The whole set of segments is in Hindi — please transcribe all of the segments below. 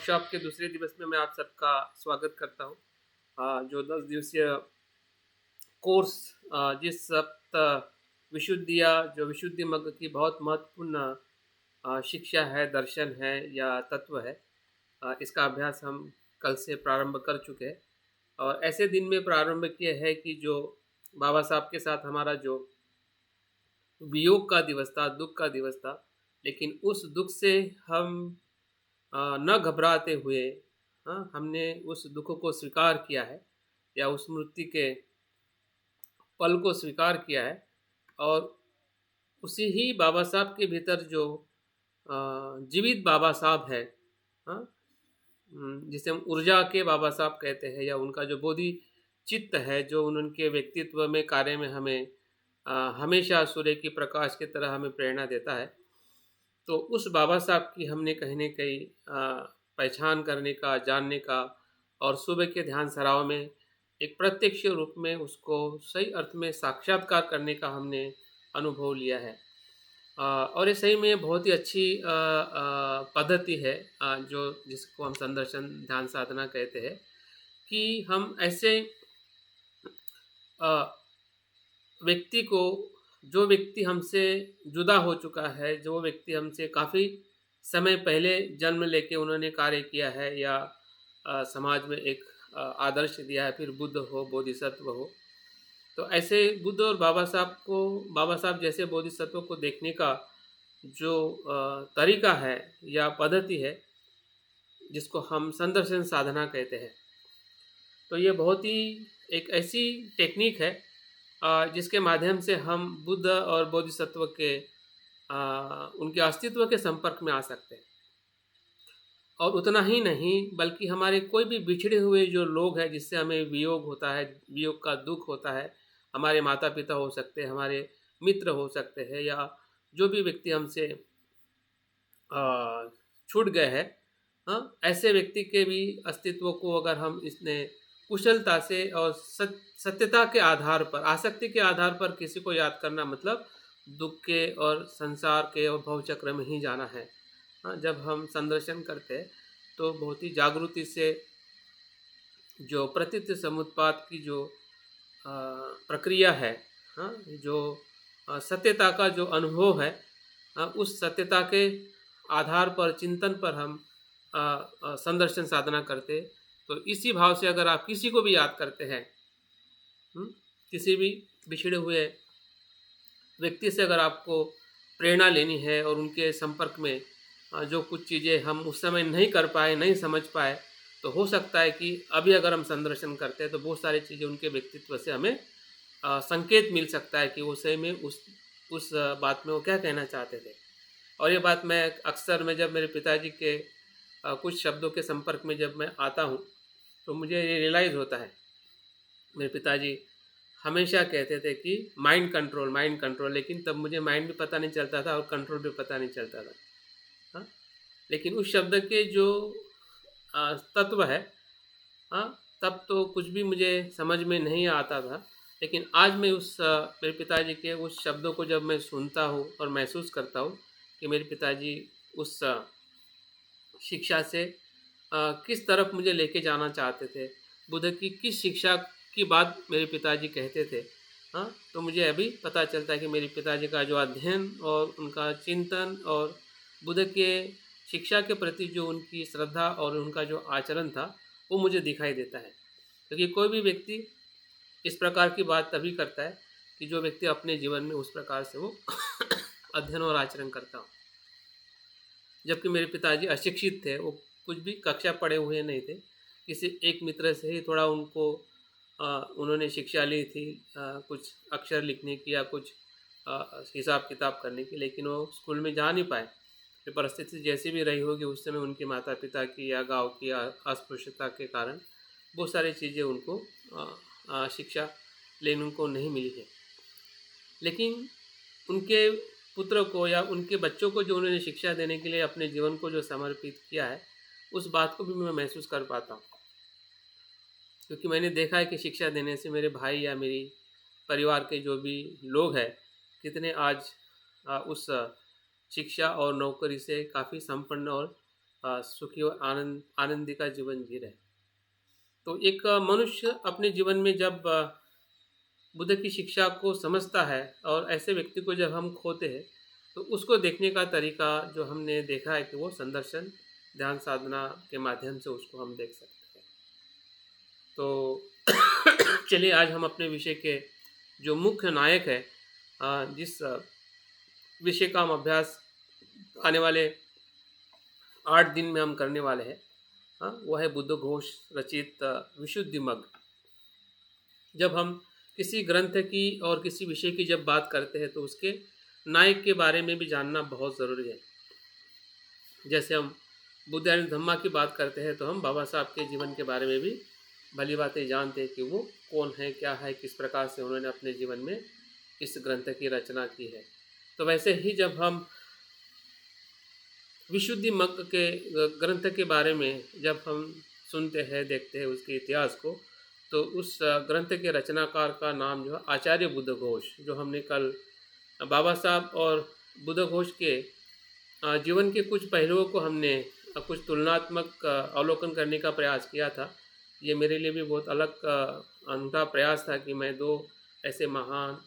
वर्कशॉप के दूसरे दिवस में मैं आप सबका स्वागत करता हूँ। जो 10 दिवसीय कोर्स जिस सप्ताह विशुद्धिया जो विशुद्धि मग की बहुत महत्वपूर्ण शिक्षा है, दर्शन है या तत्व है, इसका अभ्यास हम कल से प्रारंभ कर चुके हैं। और ऐसे दिन में प्रारंभ किया है कि जो बाबा साहब के साथ हमारा जो वियोग का दिवस था, दुःख का दिवस था, लेकिन उस दुःख से हम न घबराते हुए, हमने उस दुःख को स्वीकार किया है या उस मृत्यु के पल को स्वीकार किया है। और उसी ही बाबा साहब के भीतर जो जीवित बाबा साहब है, हाँ, जिसे हम ऊर्जा के बाबा साहब कहते हैं, या उनका जो बोधि चित्त है जो उनके व्यक्तित्व में कार्य में हमें हमेशा सूर्य की प्रकाश की तरह हमें प्रेरणा देता है। तो उस बाबा साहब की हमने कहीं न कहीं पहचान करने का, जानने का और सुबह के ध्यान सराव में एक प्रत्यक्ष रूप में उसको सही अर्थ में साक्षात्कार करने का हमने अनुभव लिया है। और ये सही में बहुत ही अच्छी पद्धति है, जो जिसको हम संदर्शन ध्यान साधना कहते हैं, कि हम ऐसे अ, व्यक्ति को, जो व्यक्ति हमसे जुदा हो चुका है, जो व्यक्ति हमसे काफ़ी समय पहले जन्म लेके उन्होंने कार्य किया है या समाज में एक आदर्श दिया है, फिर बुद्ध हो, बोधिसत्व हो, तो ऐसे बुद्ध और बाबा साहब जैसे बोधिसत्व को देखने का जो तरीका है या पद्धति है, जिसको हम संदर्शन साधना कहते हैं। तो ये बहुत ही एक ऐसी टेक्निक है जिसके माध्यम से हम बुद्ध और बोधिसत्व के उनके अस्तित्व के संपर्क में आ सकते हैं। और उतना ही नहीं, बल्कि हमारे कोई भी बिछड़े हुए जो लोग हैं जिससे हमें वियोग होता है, वियोग का दुःख होता है, हमारे माता-पिता हो सकते हैं, हमारे मित्र हो सकते हैं, या जो भी व्यक्ति हमसे छूट गए हैं, ऐसे व्यक्ति के भी अस्तित्व को अगर हम इसने कुशलता से और सत्यता के आधार पर, आसक्ति के आधार पर किसी को याद करना, मतलब दुःख के और संसार के और भवचक्र में ही जाना है। जब हम संदर्शन करते हैं तो बहुत ही जागृति से जो प्रतीत समुत्पाद की जो प्रक्रिया है, जो सत्यता का जो अनुभव है, उस सत्यता के आधार पर, चिंतन पर हम संदर्शन साधना करते। तो इसी भाव से अगर आप किसी को भी याद करते हैं, किसी भी बिछड़े हुए व्यक्ति से अगर आपको प्रेरणा लेनी है और उनके संपर्क में जो कुछ चीज़ें हम उस समय नहीं कर पाए, नहीं समझ पाए, तो हो सकता है कि अभी अगर हम संदर्शन करते हैं तो बहुत सारी चीज़ें उनके व्यक्तित्व से हमें संकेत मिल सकता है कि वो सही में उस बात में वो क्या कहना चाहते थे। और ये बात मैं अक्सर, मैं जब मेरे पिताजी के कुछ शब्दों के संपर्क में जब मैं आता हूँ तो मुझे ये रियलाइज़ होता है। मेरे पिताजी हमेशा कहते थे कि माइंड कंट्रोल, लेकिन तब मुझे माइंड भी पता नहीं चलता था और कंट्रोल भी पता नहीं चलता था। हाँ, लेकिन उस शब्द के जो तत्व है, हाँ, तब तो कुछ भी मुझे समझ में नहीं आता था। लेकिन आज मैं मेरे पिताजी के उस शब्दों को जब मैं सुनता हूँ और महसूस करता हूँ कि मेरे पिताजी उस शिक्षा से किस तरफ मुझे लेके जाना चाहते थे, बुद्ध की किस शिक्षा की बात मेरे पिताजी कहते थे, तो मुझे अभी पता चलता है कि मेरे पिताजी का जो अध्ययन और उनका चिंतन और बुद्ध के शिक्षा के प्रति जो उनकी श्रद्धा और उनका जो आचरण था, वो मुझे दिखाई देता है। क्योंकि कोई भी व्यक्ति इस प्रकार की बात तभी करता है कि जो व्यक्ति अपने जीवन में उस प्रकार से वो अध्ययन और आचरण करता हो। जबकि मेरे पिताजी अशिक्षित थे, वो कुछ भी कक्षा पढ़े हुए नहीं थे, किसी एक मित्र से ही थोड़ा उनको उन्होंने शिक्षा ली थी, कुछ अक्षर लिखने की या कुछ हिसाब किताब करने की, लेकिन वो स्कूल में जा नहीं पाए। तो परिस्थिति जैसी भी रही होगी उस समय उनके माता पिता की या गांव की अस्पृश्यता के कारण बहुत सारी चीज़ें उनको शिक्षा लेने को नहीं मिली है। लेकिन उनके पुत्र को या उनके बच्चों को जो उन्होंने शिक्षा देने के लिए अपने जीवन को जो समर्पित किया है, उस बात को भी मैं महसूस कर पाता हूँ। क्योंकि मैंने देखा है कि शिक्षा देने से मेरे भाई या मेरी परिवार के जो भी लोग हैं, कितने आज उस शिक्षा और नौकरी से काफ़ी संपन्न और सुखी और आनंदी का जीवन जी रहे। तो एक मनुष्य अपने जीवन में जब बुद्ध की शिक्षा को समझता है और ऐसे व्यक्ति को जब हम खोते हैं, तो उसको देखने का तरीका जो हमने देखा है कि वो संदर्शन, ध्यान साधना के माध्यम से उसको हम देख सकते हैं। तो चलिए आज हम अपने विषय के जो मुख्य नायक है, जिस विषय का हम अभ्यास आने वाले 8 दिन में हम करने वाले हैं, वो है बुद्ध घोष रचित विशुद्धि मग्ग। जब हम किसी ग्रंथ की और किसी विषय की जब बात करते हैं तो उसके नायक के बारे में भी जानना बहुत ज़रूरी है। जैसे हम बुद्ध एंड धम्मा की बात करते हैं तो हम बाबा साहब के जीवन के बारे में भी भली बातें जानते हैं कि वो कौन है, क्या है, किस प्रकार से उन्होंने अपने जीवन में इस ग्रंथ की रचना की है। तो वैसे ही जब हम विशुद्धि मग्ग के ग्रंथ के बारे में जब हम सुनते हैं, देखते हैं उसके इतिहास को, तो उस ग्रंथ के रचनाकार का नाम जो है आचार्य बुद्ध घोष, जो हमने कल बाबा साहब और बुद्ध घोष के जीवन के कुछ पहलुओं को हमने कुछ तुलनात्मक अवलोकन करने का प्रयास किया था। ये मेरे लिए भी बहुत अलग अनूठा प्रयास था कि मैं दो ऐसे महान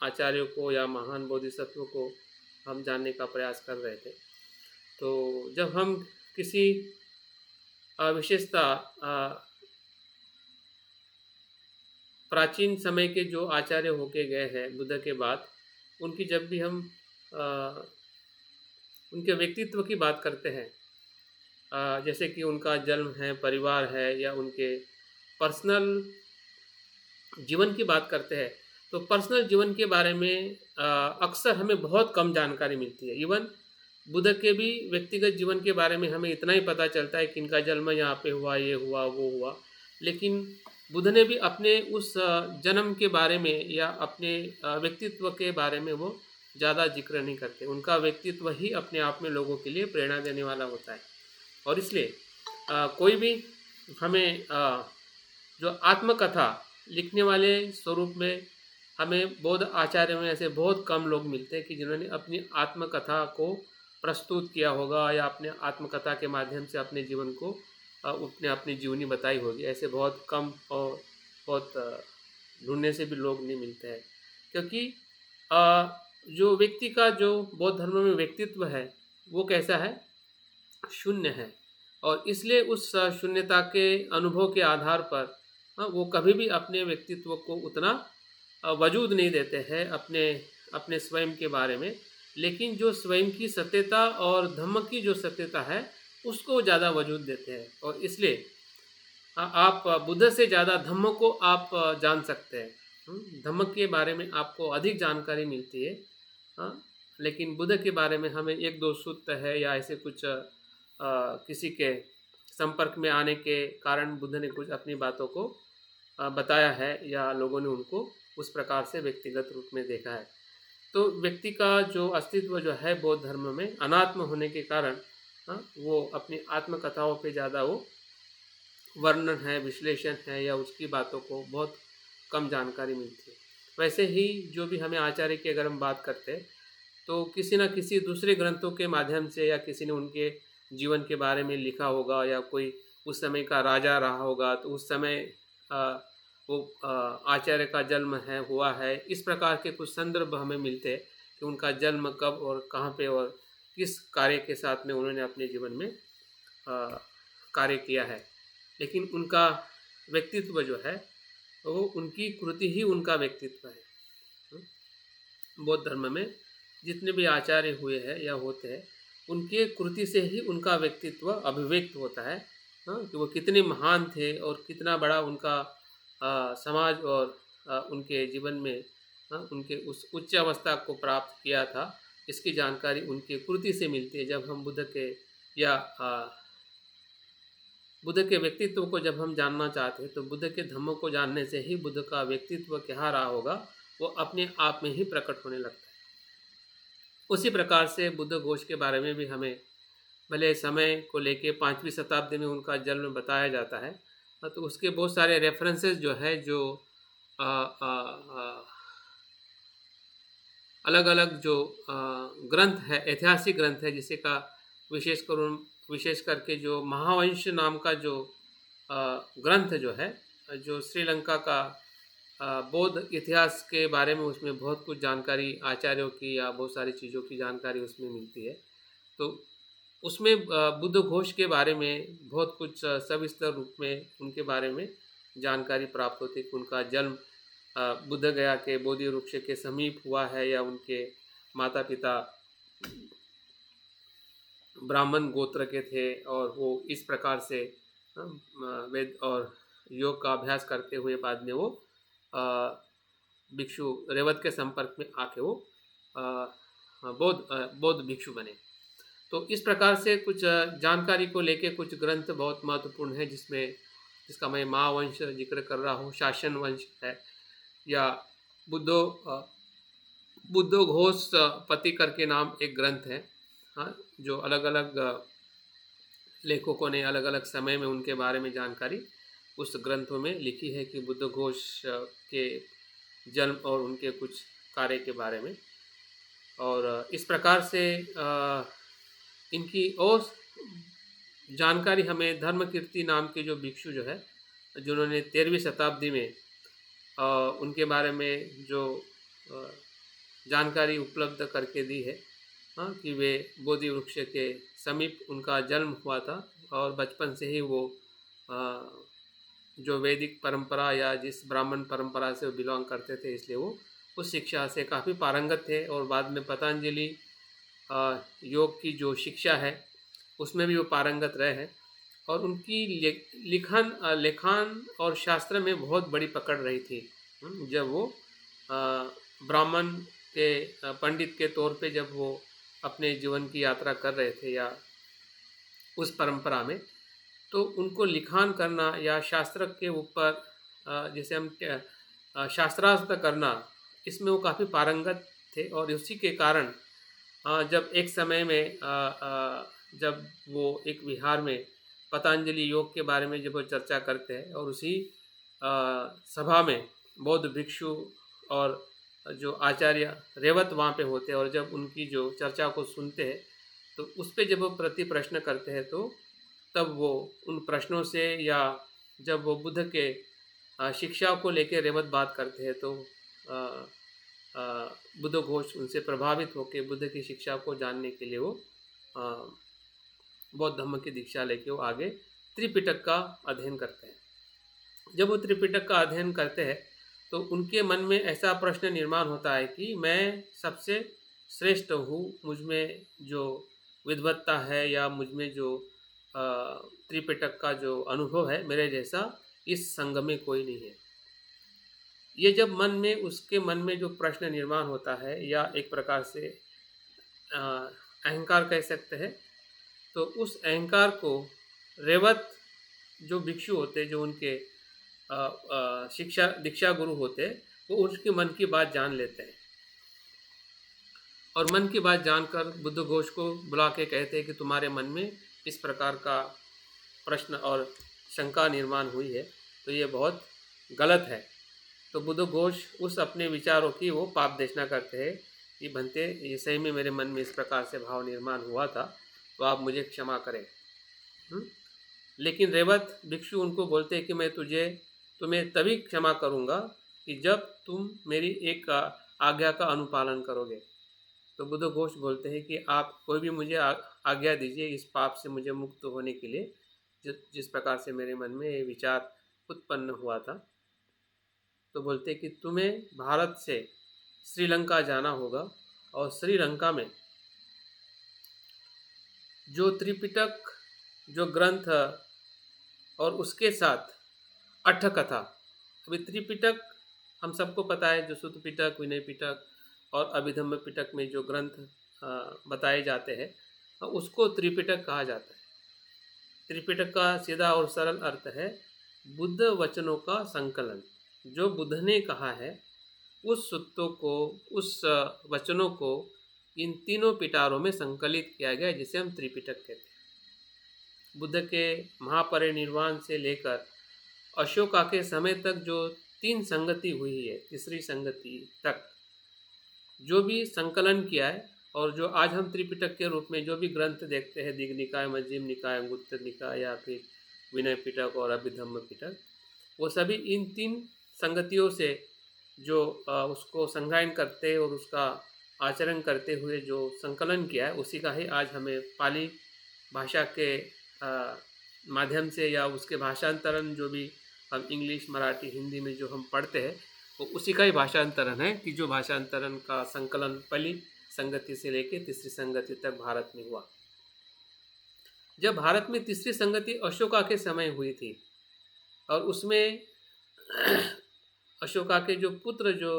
आचार्यों को या महान बोधिसत्वों को हम जानने का प्रयास कर रहे थे। तो जब हम किसी विशेषता प्राचीन समय के जो आचार्य होके गए हैं बुद्ध के बाद, उनकी जब भी हम उनके व्यक्तित्व की बात करते हैं, जैसे कि उनका जन्म है, परिवार है, या उनके पर्सनल जीवन की बात करते हैं, तो पर्सनल जीवन के बारे में अक्सर हमें बहुत कम जानकारी मिलती है। इवन बुद्ध के भी व्यक्तिगत जीवन के बारे में हमें इतना ही पता चलता है कि इनका जन्म यहाँ पे हुआ, ये हुआ, वो हुआ। लेकिन बुद्ध ने भी अपने उस जन्म के बारे में या अपने व्यक्तित्व के बारे में वो ज़्यादा जिक्र नहीं करते। उनका व्यक्तित्व ही अपने आप में लोगों के लिए प्रेरणा देने वाला होता है। और इसलिए कोई भी हमें जो आत्मकथा लिखने वाले स्वरूप में हमें बौद्ध आचार्य में ऐसे बहुत कम लोग मिलते हैं कि जिन्होंने अपनी आत्मकथा को प्रस्तुत किया होगा या अपने आत्मकथा के माध्यम से अपने जीवन को उसने अपनी जीवनी बताई होगी। ऐसे बहुत कम और बहुत ढूंढने से भी लोग नहीं मिलते हैं, क्योंकि जो व्यक्ति का जो बौद्ध धर्म में व्यक्तित्व है वो कैसा है, शून्य है। और इसलिए उस शून्यता के अनुभव के आधार पर वो कभी भी अपने व्यक्तित्व को उतना वजूद नहीं देते हैं अपने अपने स्वयं के बारे में। लेकिन जो स्वयं की सत्यता और धम्म की जो सत्यता है उसको ज़्यादा वजूद देते हैं। और इसलिए आप बुद्ध से ज़्यादा धम्म को आप जान सकते हैं। धम्म के बारे में आपको अधिक जानकारी मिलती है, लेकिन बुद्ध के बारे में हमें एक दो सूत्र है या ऐसे कुछ किसी के संपर्क में आने के कारण बुद्ध ने कुछ अपनी बातों को बताया है या लोगों ने उनको उस प्रकार से व्यक्तिगत रूप में देखा है। तो व्यक्ति का जो अस्तित्व जो है बौद्ध धर्म में अनात्म होने के कारण वो अपनी आत्मकथाओं पे ज़्यादा वो वर्णन है, विश्लेषण है या उसकी बातों को बहुत कम जानकारी मिलती है। वैसे ही जो भी हमें आचार्य की अगर हम बात करते हैं तो किसी न किसी दूसरे ग्रंथों के माध्यम से या किसी ने उनके जीवन के बारे में लिखा होगा या कोई उस समय का राजा रहा होगा तो उस समय वो आचार्य का जन्म है हुआ है, इस प्रकार के कुछ संदर्भ हमें मिलते हैं कि उनका जन्म कब और कहाँ पे और किस कार्य के साथ में उन्होंने अपने जीवन में कार्य किया है। लेकिन उनका व्यक्तित्व जो है वो उनकी कृति ही उनका व्यक्तित्व है। बौद्ध धर्म में जितने भी आचार्य हुए हैं या होते हैं उनके कृति से ही उनका व्यक्तित्व अभिव्यक्त होता है, कि वो कितने महान थे और कितना बड़ा उनका समाज और उनके जीवन में उनके उस उच्च अवस्था को प्राप्त किया था, इसकी जानकारी उनके कृति से मिलती है। जब हम बुद्ध के या बुद्ध के व्यक्तित्व को जब हम जानना चाहते हैं तो बुद्ध के धम्म को जानने से ही बुद्ध का व्यक्तित्व क्या रहा होगा वो अपने आप में ही प्रकट होने लगता है। उसी प्रकार से बुद्ध घोष के बारे में भी हमें भले समय को लेके 5वीं शताब्दी में उनका जन्म बताया जाता है, तो उसके बहुत सारे रेफरेंसेस जो है जो अलग अलग जो ग्रंथ है, ऐतिहासिक ग्रंथ है, जिसे का विशेष कर विशेष करके जो महावंश नाम का जो ग्रंथ जो है, जो श्रीलंका का बौद्ध इतिहास के बारे में, उसमें बहुत कुछ जानकारी आचार्यों की या बहुत सारी चीज़ों की जानकारी उसमें मिलती है। तो उसमें बुद्ध घोष के बारे में बहुत कुछ सविस्तर रूप में उनके बारे में जानकारी प्राप्त होती है कि उनका जन्म बुद्ध गया के बोधि वृक्ष के समीप हुआ है या उनके माता पिता ब्राह्मण गोत्र के थे और वो इस प्रकार से वेद और योग का अभ्यास करते हुए बाद में वो भिक्षु रेवत के संपर्क में आके वो बौद्ध भिक्षु बने। तो इस प्रकार से कुछ जानकारी को लेके कुछ ग्रंथ बहुत महत्वपूर्ण है, जिसका मैं महावंश जिक्र कर रहा हूँ, शासन वंश है, या बुद्धो घोष पति करके नाम एक ग्रंथ है। हाँ, जो अलग अलग लेखकों ने अलग अलग समय में उनके बारे में जानकारी उस ग्रंथों में लिखी है कि बुद्ध घोष के जन्म और उनके कुछ कार्य के बारे में। और इस प्रकार से इनकी और जानकारी हमें धर्मकीर्ति नाम के जो भिक्षु जो है, जिन्होंने 13वीं शताब्दी में उनके बारे में जो जानकारी उपलब्ध करके दी है, हाँ, कि वे बोधि वृक्ष के समीप उनका जन्म हुआ था और बचपन से ही वो जो वैदिक परंपरा या जिस ब्राह्मण परंपरा से वो बिलोंग करते थे, इसलिए वो उस शिक्षा से काफ़ी पारंगत थे। और बाद में पतंजलि योग की जो शिक्षा है उसमें भी वो पारंगत रहे हैं और उनकी लेखन और शास्त्र में बहुत बड़ी पकड़ रही थी। जब वो ब्राह्मण के पंडित के तौर पे जब वो अपने जीवन की यात्रा कर रहे थे या उस परंपरा में, तो उनको लिखान करना या शास्त्र के ऊपर जैसे हम शास्त्रार्थ करना, इसमें वो काफ़ी पारंगत थे। और उसी के कारण जब एक समय में जब वो एक विहार में पतंजलि योग के बारे में जब वो चर्चा करते हैं और उसी सभा में बौद्ध भिक्षु और जो आचार्य रेवत वहाँ पे होते हैं और जब उनकी जो चर्चा को सुनते हैं तो उस पर जब वो प्रति प्रश्न करते हैं, तो तब वो उन प्रश्नों से या जब वो बुद्ध के शिक्षा को लेकर रेवत बात करते हैं, तो बुद्ध घोष उनसे प्रभावित होकर बुद्ध की शिक्षा को जानने के लिए वो बौद्ध धर्म की दीक्षा लेके वो आगे त्रिपिटक का अध्ययन करते हैं। जब वो त्रिपिटक का अध्ययन करते हैं तो उनके मन में ऐसा प्रश्न निर्माण होता है कि मैं सबसे श्रेष्ठ हूँ, मुझ में जो विद्वत्ता है या मुझ में जो त्रिपिटक का जो अनुभव है, मेरे जैसा इस संघ में कोई नहीं है। ये जब उसके मन में जो प्रश्न निर्माण होता है या एक प्रकार से अहंकार कह सकते हैं, तो उस अहंकार को रेवत जो भिक्षु होते, जो उनके शिक्षा दीक्षा गुरु होते, वो उसके मन की बात जान लेते हैं और मन की बात जानकर बुद्ध घोष को बुला के कहते हैं कि तुम्हारे मन में इस प्रकार का प्रश्न और शंका निर्माण हुई है, तो ये बहुत गलत है। तो बुद्ध घोष उस अपने विचारों की वो पाप देशना करते हैं कि बनते, ये सही में मेरे मन में इस प्रकार से भाव निर्माण हुआ था, तो आप मुझे क्षमा करें। लेकिन रेवत भिक्षु उनको बोलते हैं कि मैं तुम्हें तभी क्षमा करूँगा कि जब तुम मेरी एक आज्ञा का अनुपालन करोगे। तो बुद्ध घोष बोलते हैं कि आप कोई भी मुझे आज्ञा दीजिए इस पाप से मुझे मुक्त होने के लिए, जिस प्रकार से मेरे मन में ये विचार उत्पन्न हुआ था। तो बोलते हैं कि तुम्हें भारत से श्रीलंका जाना होगा और श्रीलंका में जो त्रिपिटक जो ग्रंथ और उसके साथ अट्ठ कथा, अभी त्रिपिटक हम सबको पता है, जो सुत्त पिटक, विनय पिटक और अभिधम्म पिटक में जो ग्रंथ बताए जाते हैं, उसको त्रिपिटक कहा जाता है। त्रिपिटक का सीधा और सरल अर्थ है बुद्ध वचनों का संकलन। जो बुद्ध ने कहा है उस सुत्तों को, उस वचनों को इन तीनों पिटारों में संकलित किया गया, जिसे हम त्रिपिटक कहते हैं। बुद्ध के महापरिनिर्वाण से लेकर अशोका के समय तक जो 3 संगति हुई है, तीसरी संगति तक जो भी संकलन किया है, और जो आज हम त्रिपिटक के रूप में जो भी ग्रंथ देखते हैं, दीघ निकाय, मध्यम निकाय, अंगुत्तर निकाय या फिर विनय पिटक और अभिधम्म पिटक, वो सभी इन 3 संगतियों से जो उसको संगायन करते और उसका आचरण करते हुए जो संकलन किया है, उसी का ही आज हमें पाली भाषा के माध्यम से या उसके भाषांतरण जो भी हम इंग्लिश, मराठी, हिंदी में जो हम पढ़ते हैं, वो उसी का ही भाषांतरण है कि जो भाषांतरण का संकलन पहली संगति से लेके तीसरी संगति तक भारत में हुआ। जब भारत में तीसरी संगति अशोका के समय हुई थी और उसमें अशोका के जो पुत्र जो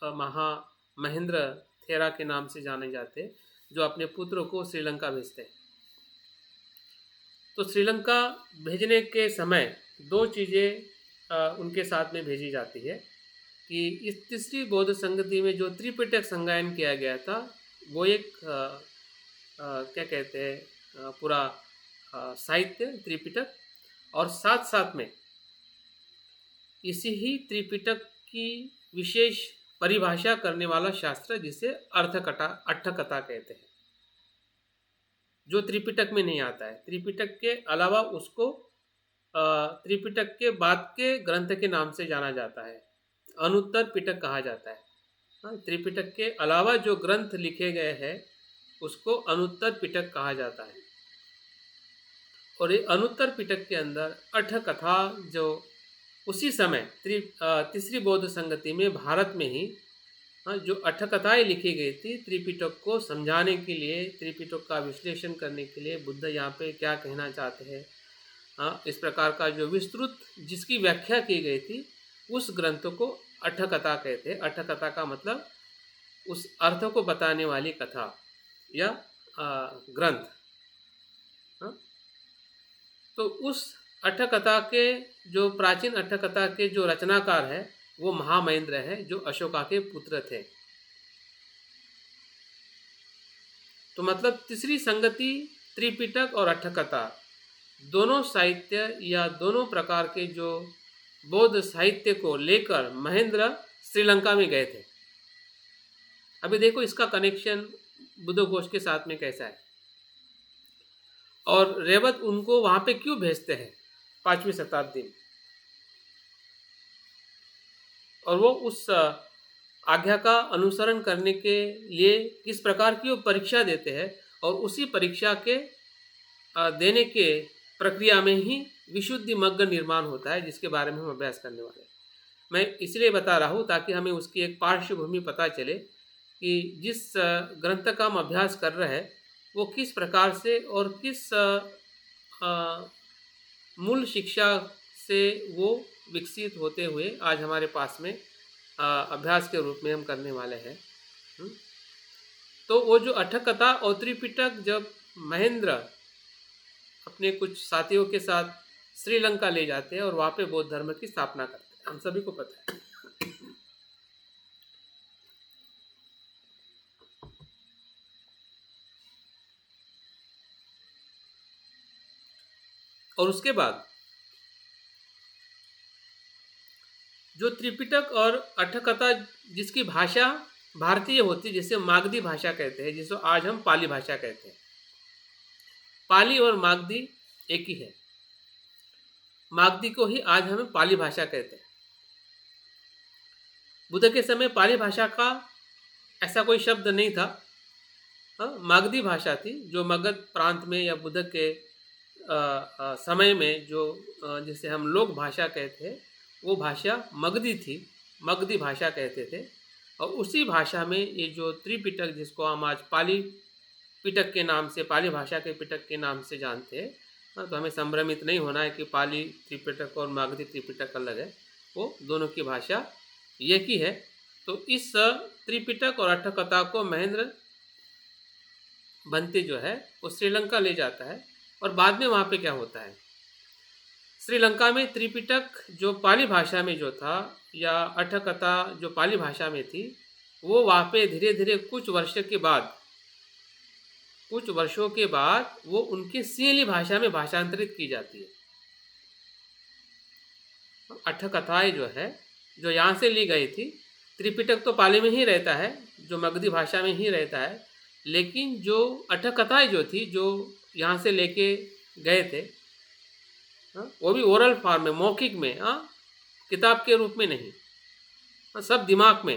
महा महेंद्र थेरा के नाम से जाने जाते, जो अपने पुत्रों को श्रीलंका भेजते हैं। तो श्रीलंका भेजने के समय 2 चीज़ें उनके साथ में भेजी जाती है कि इस तीसरी बौद्ध संगति में जो त्रिपिटक संगायन किया गया था, वो एक क्या कहते हैं पूरा साहित्य त्रिपिटक, और साथ साथ में इसी ही त्रिपिटक की विशेष परिभाषा करने वाला शास्त्र जिसे अट्ठकथा कहते हैं, जो त्रिपिटक में नहीं आता है। त्रिपिटक के अलावा उसको त्रिपिटक के बाद के ग्रंथ के नाम से जाना जाता है, अनुत्तर पिटक कहा जाता है। त्रिपिटक के अलावा जो ग्रंथ लिखे गए हैं उसको अनुत्तर पिटक कहा जाता है। और ये अनुत्तर पिटक के अंदर अट्ठकथा जो उसी समय तीसरी बौद्ध संगति में भारत में ही जो अट्ठकथाएँ लिखी गई थी त्रिपिटक को समझाने के लिए, त्रिपिटक का विश्लेषण करने के लिए, बुद्ध यहाँ पे क्या कहना चाहते हैं, इस प्रकार का जो विस्तृत जिसकी व्याख्या की गई थी, उस ग्रंथ को अट्ठकथा कहते हैं। अट्ठकथा का मतलब उस अर्थ को बताने वाली कथा या ग्रंथ। तो उस अट्ठकथा के जो प्राचीन अट्ठकथा के जो रचनाकार है वो महामहेंद्र है, जो अशोका के पुत्र थे। तो मतलब तीसरी संगति त्रिपिटक और अट्ठकथा दोनों साहित्य या दोनों प्रकार के जो बौद्ध साहित्य को लेकर महेंद्र श्रीलंका में गए थे। अभी देखो इसका कनेक्शन बुद्धघोष के साथ में कैसा है, और रेवत उनको वहाँ पे क्यों भेजते हैं 5वीं शताब्दी में, और वो उस आज्ञा का अनुसरण करने के लिए किस प्रकार की वो परीक्षा देते हैं, और उसी परीक्षा के देने के प्रक्रिया में ही विशुद्धि मग्ग निर्माण होता है, जिसके बारे में हम अभ्यास करने वाले हैं। मैं इसलिए बता रहा हूँ ताकि हमें उसकी एक पार्श्वभूमि पता चले कि जिस ग्रंथ का हम अभ्यास कर रहे हैं वो किस प्रकार से और किस मूल शिक्षा से वो विकसित होते हुए आज हमारे पास में अभ्यास के रूप में हम करने वाले हैं। तो वो जो अट्ठकथा और त्रिपिटक जब महेंद्र अपने कुछ साथियों के साथ श्रीलंका ले जाते हैं और वहाँ पे बौद्ध धर्म की स्थापना करते हैं, हम सभी को पता है। और उसके बाद जो त्रिपिटक और अट्ठकथा जिसकी भाषा भारतीय होती है, जिसे मागधी भाषा कहते हैं, जिसको आज हम पाली भाषा कहते हैं। पाली और मागधी एक ही है। मागधी को ही आज हमें पाली भाषा कहते हैं। बुद्ध के समय पाली भाषा का ऐसा कोई शब्द नहीं था। मागधी भाषा थी जो मगध प्रांत में या बुद्ध के समय में जो जिसे हम लोक भाषा कहते हैं, वो भाषा मगधी थी, मगधी भाषा कहते थे। और उसी भाषा में ये जो त्रिपिटक जिसको हम आज पाली पिटक के नाम से, पाली भाषा के पिटक के नाम से जानते हैं, तो हमें संभ्रमित नहीं होना है कि पाली त्रिपिटक और मागधी त्रिपिटक अलग है, वो दोनों की भाषा एक ही है। तो इस त्रिपिटक और अट्ठकथा को महेंद्र बनते जो है वो श्रीलंका ले जाता है। और बाद में वहाँ पे क्या होता है, श्रीलंका में त्रिपिटक जो पाली भाषा में जो था या अट्ठकथा जो पाली भाषा में थी, वो वहाँ पे धीरे धीरे कुछ वर्षों के बाद वो उनके सिंहली भाषा में भाषांतरित की जाती है। अट्ठकथाएँ जो है जो यहाँ से ली गई थी, त्रिपिटक तो पाली में ही रहता है, जो मगधी भाषा में ही रहता है, लेकिन जो अट्ठकथाएँ जो थी, जो यहाँ से लेके गए थे, हाँ, वो भी ओरल फॉर्म में, मौखिक में, हाँ, किताब के रूप में नहीं, हाँ, सब दिमाग में,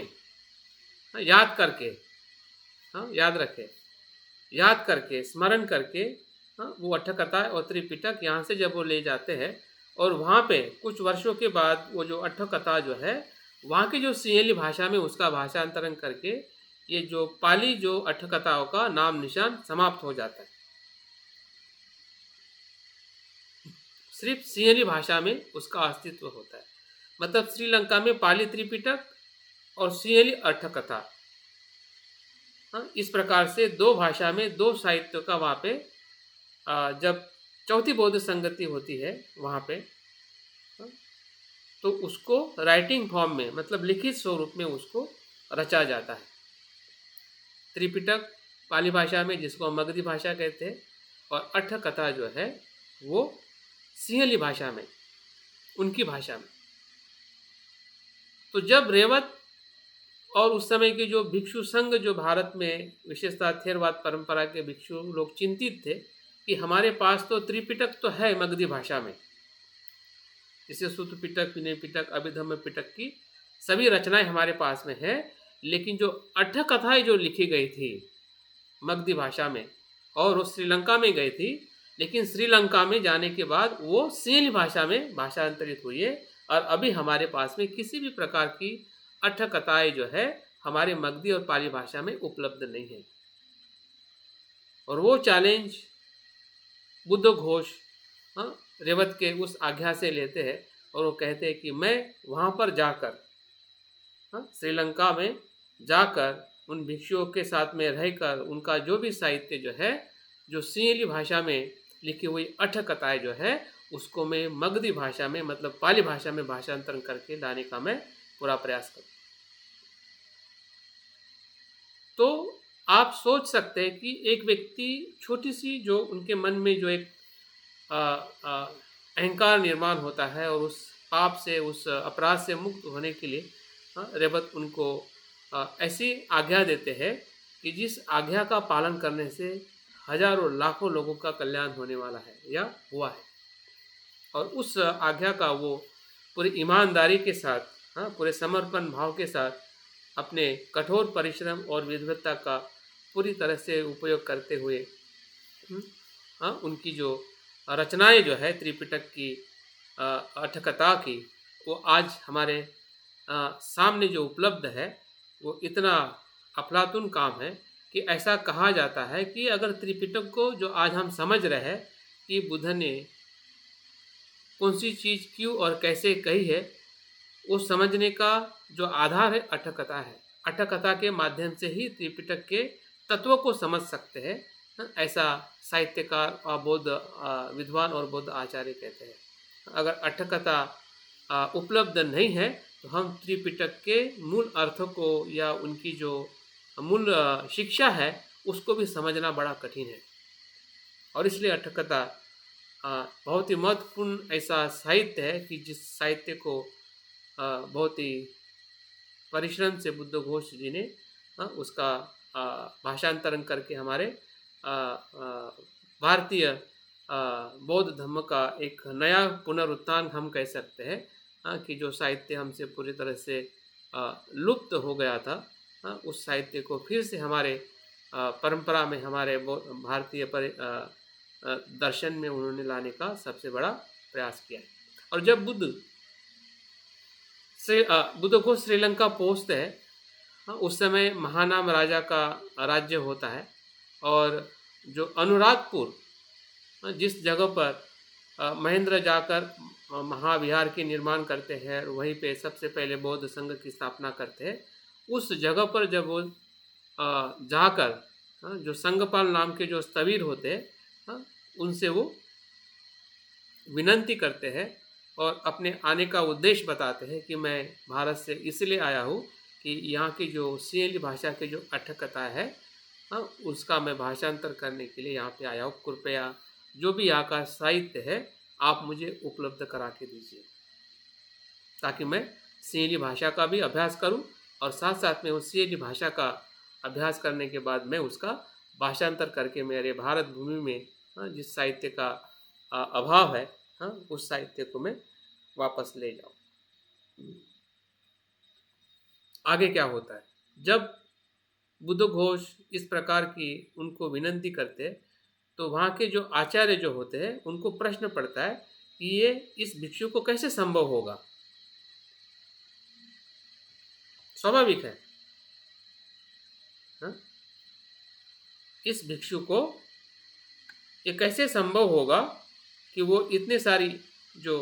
हाँ, याद करके, हाँ, याद रखें, याद करके, स्मरण करके, हाँ, वो अट्ठकथा और त्रिपिटक यहाँ से जब वो ले जाते हैं और वहाँ पे कुछ वर्षों के बाद वो जो अट्ठकथा जो है, वहाँ की जो सिंहली भाषा में उसका भाषांतरण करके ये जो पाली जो अट्ठकथाओं का नाम निशान समाप्त हो जाता है। सिर्फ सिंहली भाषा में उसका अस्तित्व होता है। मतलब श्रीलंका में पाली त्रिपिटक और सिंहली अट्ठकथा, हाँ, इस प्रकार से दो भाषा में दो साहित्य का वहाँ पे जब चौथी बौद्ध संगति होती है वहाँ पे, हाँ, तो उसको राइटिंग फॉर्म में, मतलब लिखित स्वरूप में उसको रचा जाता है। त्रिपिटक पाली भाषा में, जिसको हम मगधी भाषा कहते हैं, और अट्ठकथा जो है वो सिंहली भाषा में, उनकी भाषा में। तो जब रेवत और उस समय के जो भिक्षु संघ जो भारत में विशेषतः थेरवाद परंपरा के भिक्षु लोग चिंतित थे कि हमारे पास तो त्रिपिटक तो है मगधी भाषा में, जिसे सूत्र पिटक, विनय पिटक, अभिधम्म पिटक की सभी रचनाएं हमारे पास में है, लेकिन जो अट्ठकथाएं जो लिखी गई थी मगधी भाषा में और वो श्रीलंका में गई थी, लेकिन श्रीलंका में जाने के बाद वो सिंहली भाषा में भाषांतरित हुई है और अभी हमारे पास में किसी भी प्रकार की अट्ठकथाएं जो है हमारे मगधी और पाली भाषा में उपलब्ध नहीं है। और वो चैलेंज बुद्ध घोष, हाँ, रेवत के उस आज्ञा से लेते हैं और वो कहते हैं कि मैं वहाँ पर जाकर, हाँ, श्रीलंका में जाकर उन भिक्षुओं के साथ में रहकर उनका जो भी साहित्य जो है, जो सिंहली भाषा में लिखी हुई अट्ठकथाएं जो है, उसको मैं मगधी भाषा में, मतलब पाली भाषा में भाषांतरण करके लाने का मैं पूरा प्रयास करूँ। तो आप सोच सकते हैं कि एक व्यक्ति छोटी सी जो उनके मन में जो एक अहंकार निर्माण होता है और उस पाप से, उस अपराध से मुक्त होने के लिए, हाँ, रेवत उनको ऐसी आज्ञा देते हैं कि जिस आज्ञा का पालन करने से हजारों लाखों लोगों का कल्याण होने वाला है या हुआ है। और उस आज्ञा का वो पूरी ईमानदारी के साथ, हाँ, पूरे समर्पण भाव के साथ अपने कठोर परिश्रम और विद्वत्ता का पूरी तरह से उपयोग करते हुए, हाँ, उनकी जो रचनाएं जो है त्रिपिटक की, अट्ठकथा की, वो आज हमारे सामने जो उपलब्ध है वो इतना अफलातून काम है कि ऐसा कहा जाता है कि अगर त्रिपिटक को जो आज हम समझ रहे हैं कि बुद्ध ने कौन सी चीज़ क्यों और कैसे कही है, वो समझने का जो आधार है अट्ठकथा है। अट्ठकथा के माध्यम से ही त्रिपिटक के तत्वों को समझ सकते हैं, ऐसा साहित्यकार और बौद्ध विद्वान और बौद्ध आचार्य कहते हैं। अगर अट्ठकथा उपलब्ध नहीं है तो हम त्रिपिटक के मूल अर्थों को या उनकी जो मूल शिक्षा है उसको भी समझना बड़ा कठिन है। और इसलिए अट्ठकथा बहुत ही महत्वपूर्ण ऐसा साहित्य है कि जिस साहित्य को बहुत ही परिश्रम से बुद्ध घोष जी ने उसका भाषांतरण करके हमारे भारतीय बौद्ध धर्म का एक नया पुनरुत्थान हम कह सकते हैं, कि जो साहित्य हमसे पूरी तरह से लुप्त हो गया था, उस साहित्य को फिर से हमारे परंपरा में, हमारे भारतीय दर्शन में उन्होंने लाने का सबसे बड़ा प्रयास किया है। और जब बुद्ध को श्रीलंका पहुँचते हैं, उस समय महानाम राजा का राज्य होता है और जो अनुरागपुर, जिस जगह पर महेंद्र जाकर महाविहार के निर्माण करते हैं, वहीं पे सबसे पहले बौद्ध संघ की स्थापना करते हैं, उस जगह पर जब वो जाकर जो संघपाल नाम के जो स्थवीर होते हैं, उनसे वो विनंती करते हैं और अपने आने का उद्देश्य बताते हैं कि मैं भारत से इसलिए आया हूँ कि यहाँ की जो सिंहली भाषा की जो अट्ठकथा है, उसका मैं भाषांतर करने के लिए यहाँ पे आया हूँ। कृपया जो भी यहाँ का साहित्य है आप मुझे उपलब्ध करा के दीजिए, ताकि मैं सिंहली भाषा का भी अभ्यास करूँ और साथ साथ में उस सिंहली भाषा का अभ्यास करने के बाद मैं उसका भाषांतर करके मेरे भारत भूमि में जिस साहित्य का अभाव है उस साहित्य को मैं वापस ले जाऊं। आगे क्या होता है, जब बुद्धघोष इस प्रकार की उनको विनंती करते हैं तो वहाँ के जो आचार्य जो होते हैं उनको प्रश्न पड़ता है कि ये इस भिक्षु को कैसे संभव होगा। स्वाभाविक है, हाँ? इस भिक्षु को ये कैसे संभव होगा कि वो इतने सारी जो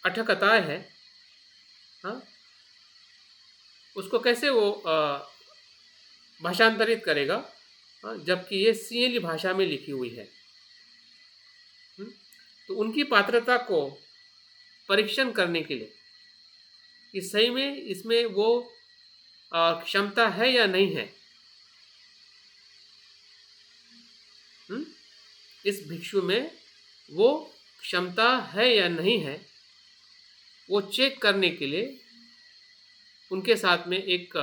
अठकथाएं हैं, हाँ, उसको कैसे वो भाषांतरित करेगा, जबकि ये सिंहली भाषा में लिखी हुई है। तो उनकी पात्रता को परीक्षण करने के लिए कि सही में इसमें वो क्षमता है या नहीं है, इस भिक्षु में वो क्षमता है या नहीं है, वो चेक करने के लिए उनके साथ में एक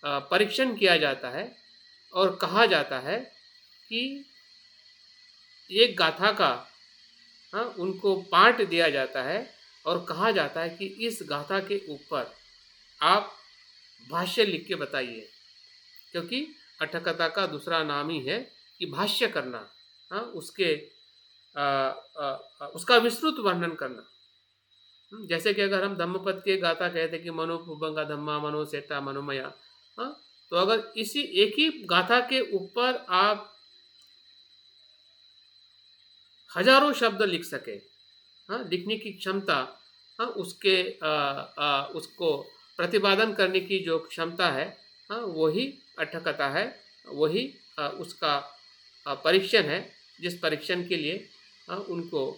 परीक्षण किया जाता है और कहा जाता है कि एक गाथा का उनको पाठ दिया जाता है और कहा जाता है कि इस गाथा के ऊपर आप भाष्य लिख के बताइए, क्योंकि अठकथा का दूसरा नाम ही है कि भाष्य करना, उसके उसका विस्तृत वर्णन करना। जैसे कि अगर हम धम्मपद के गाथा कहते कि मनोपुबंगा धम्मा मनोसेटा मनोमया, तो अगर इसी एक ही गाथा के ऊपर आप हजारों शब्द लिख सके, लिखने की क्षमता, उसके उसको प्रतिपादन करने की जो क्षमता है, वही अठकथा है, वही उसका परीक्षण है, जिस परीक्षण के लिए उनको